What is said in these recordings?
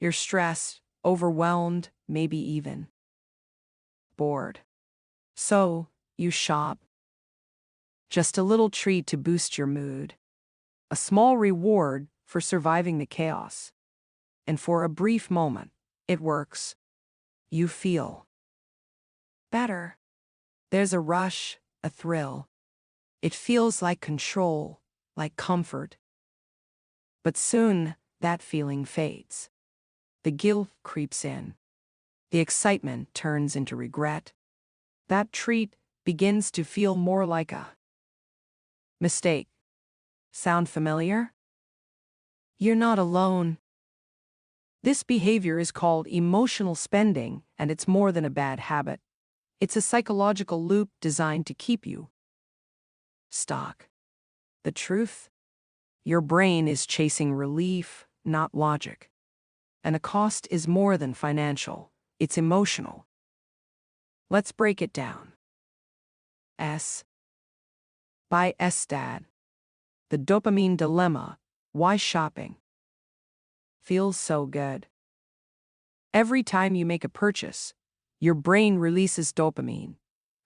You're stressed, overwhelmed, maybe even bored. So, you shop. Just a little treat to boost your mood. A small reward for surviving the chaos. And for a brief moment, it works. You feel better. There's a rush, a thrill. It feels like control, like comfort. But soon, that feeling fades. The guilt creeps in. The excitement turns into regret. That treat begins to feel more like a mistake. Sound familiar? You're not alone. This behavior is called emotional spending, and it's more than a bad habit. It's a psychological loop designed to keep you stuck. The truth? Your brain is chasing relief, not logic. And the cost is more than financial, it's emotional. Let's break it down. S. By Estad. The dopamine dilemma. Why shopping feels so good. Every time you make a purchase, your brain releases dopamine,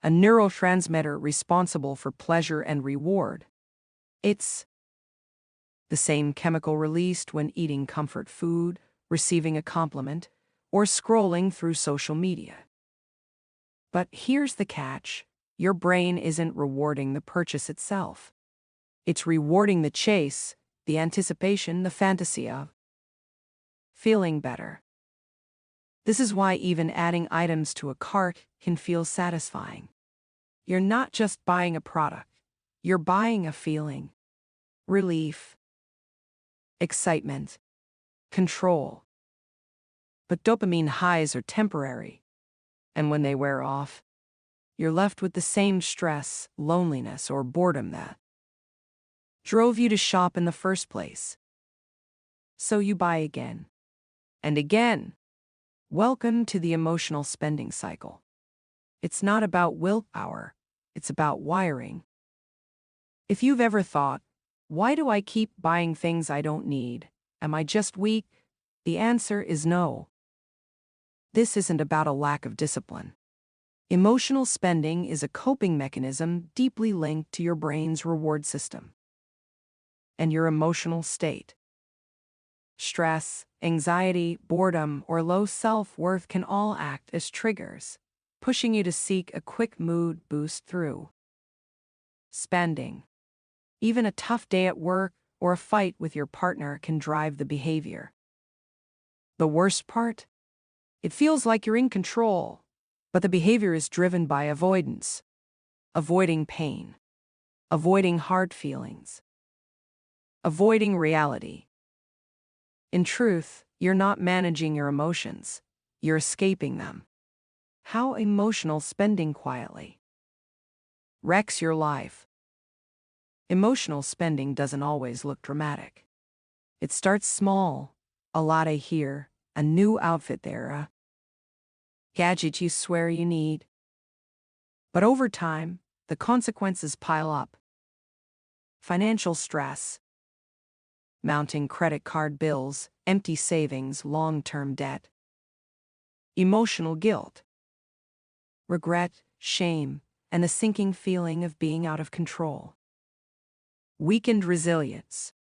a neurotransmitter responsible for pleasure and reward. It's the same chemical released when eating comfort food, receiving a compliment, or scrolling through social media. But here's the catch. Your brain isn't rewarding the purchase itself. It's rewarding the chase, the anticipation, the fantasy of feeling better. This is why even adding items to a cart can feel satisfying. You're not just buying a product, you're buying a feeling. Relief, excitement, control. But dopamine highs are temporary, and when they wear off, you're left with the same stress, loneliness, or boredom that drove you to shop in the first place. So you buy again and again. Welcome to the emotional spending cycle. It's not about willpower, it's about wiring. If you've ever thought, why do I keep buying things I don't need? Am I just weak? The answer is no. This isn't about a lack of discipline. Emotional spending is a coping mechanism deeply linked to your brain's reward system and your emotional state. Stress, anxiety, boredom, or low self-worth can all act as triggers, pushing you to seek a quick mood boost through spending. Even a tough day at work or a fight with your partner can drive the behavior. The worst part? It feels like you're in control, but the behavior is driven by avoidance. Avoiding pain. Avoiding hard feelings. Avoiding reality. In truth, you're not managing your emotions, you're escaping them. How emotional spending quietly wrecks your life. Emotional spending doesn't always look dramatic. It starts small, a latte here, a new outfit there, a gadget you swear you need. But over time, the consequences pile up. Financial stress, mounting credit card bills, empty savings, long-term debt. Emotional guilt, regret, shame, and the sinking feeling of being out of control. Weakened resilience.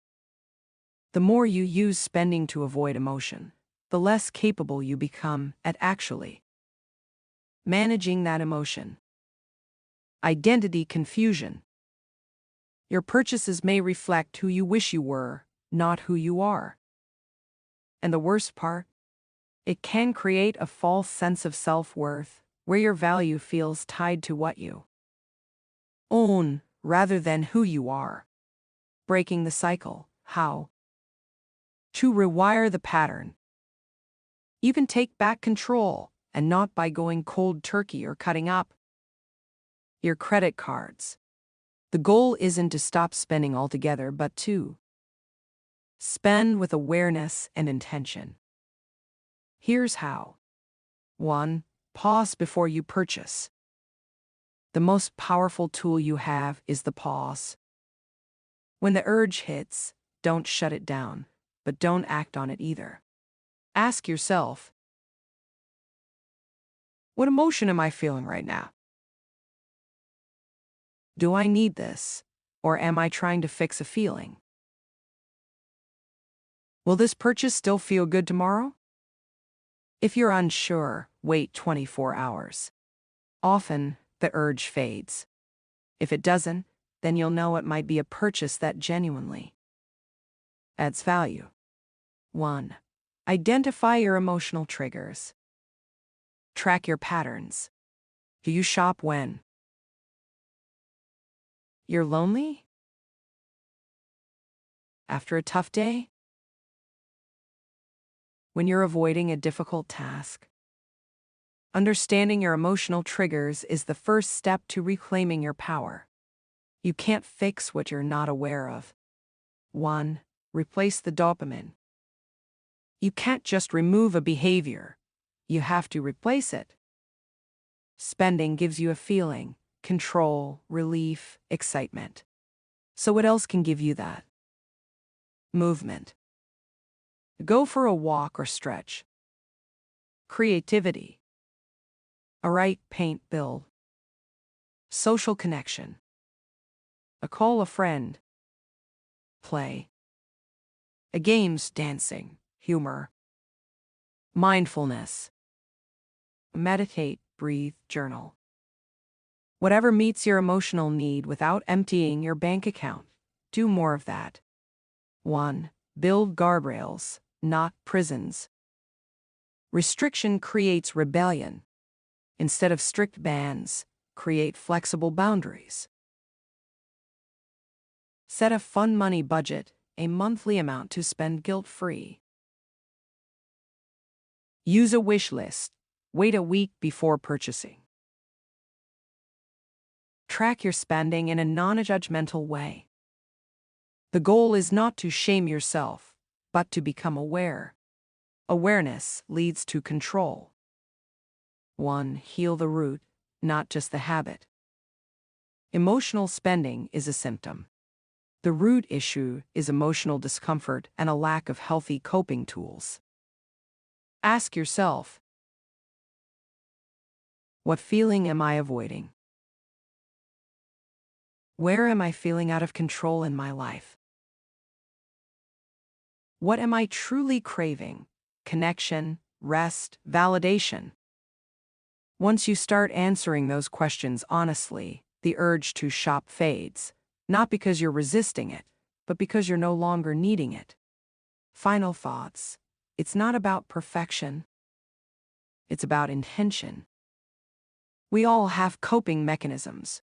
The more you use spending to avoid emotion, the less capable you become at actually managing that emotion. Identity confusion. Your purchases may reflect who you wish you were, not who you are. And the worst part? It can create a false sense of self-worth, where your value feels tied to what you own, rather than who you are. Breaking the cycle. How? To rewire the pattern. You can take back control, and not by going cold turkey or cutting up your credit cards. The goal isn't to stop spending altogether, but to spend with awareness and intention. Here's how. 1. Pause before you purchase. The most powerful tool you have is the pause. When the urge hits, don't shut it down, but don't act on it either. Ask yourself, what emotion am I feeling right now? Do I need this? Or am I trying to fix a feeling? Will this purchase still feel good tomorrow? If you're unsure, wait 24 hours. Often, the urge fades. If it doesn't, then you'll know it might be a purchase that genuinely adds value. 1. Identify your emotional triggers. Track your patterns. Do you shop when you're lonely? After a tough day? When you're avoiding a difficult task? Understanding your emotional triggers is the first step to reclaiming your power. You can't fix what you're not aware of. 1. Replace the dopamine. You can't just remove a behavior. You have to replace it. Spending gives you a feeling, control, relief, excitement. So what else can give you that? Movement. Go for a walk or stretch. Creativity. Write, paint, build. Social connection. Call a friend. Play. Games, dancing, humor. Mindfulness. Meditate, breathe, journal. Whatever meets your emotional need without emptying your bank account, do more of that. 1. Build guardrails, not prisons. Restriction creates rebellion. Instead of strict bans, create flexible boundaries. Set a fun money budget, a monthly amount to spend guilt-free. Use a wish list. Wait a week before purchasing. Track your spending in a non-judgmental way. The goal is not to shame yourself, but to become aware. Awareness leads to control. 1. Heal the root, not just the habit. Emotional spending is a symptom. The root issue is emotional discomfort and a lack of healthy coping tools. Ask yourself, what feeling am I avoiding? Where am I feeling out of control in my life? What am I truly craving? Connection, rest, validation. Once you start answering those questions honestly, the urge to shop fades, not because you're resisting it, but because you're no longer needing it. Final thoughts. It's not about perfection. It's about intention. We all have coping mechanisms.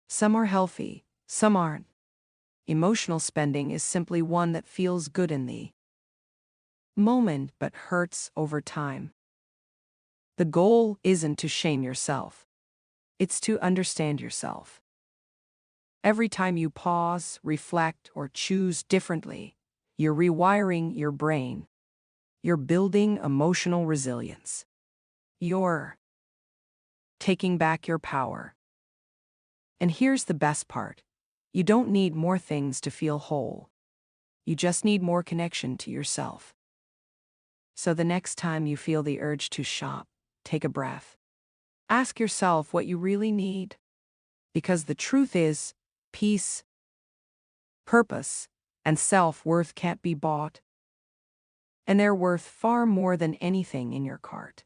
Some are healthy, some aren't. Emotional spending is simply one that feels good in the moment but hurts over time. The goal isn't to shame yourself. It's to understand yourself. Every time you pause, reflect, or choose differently, you're rewiring your brain. You're building emotional resilience. You're taking back your power. And here's the best part. You don't need more things to feel whole. You just need more connection to yourself. So the next time you feel the urge to shop, take a breath. Ask yourself what you really need. Because the truth is, peace, purpose, and self-worth can't be bought. And they're worth far more than anything in your cart.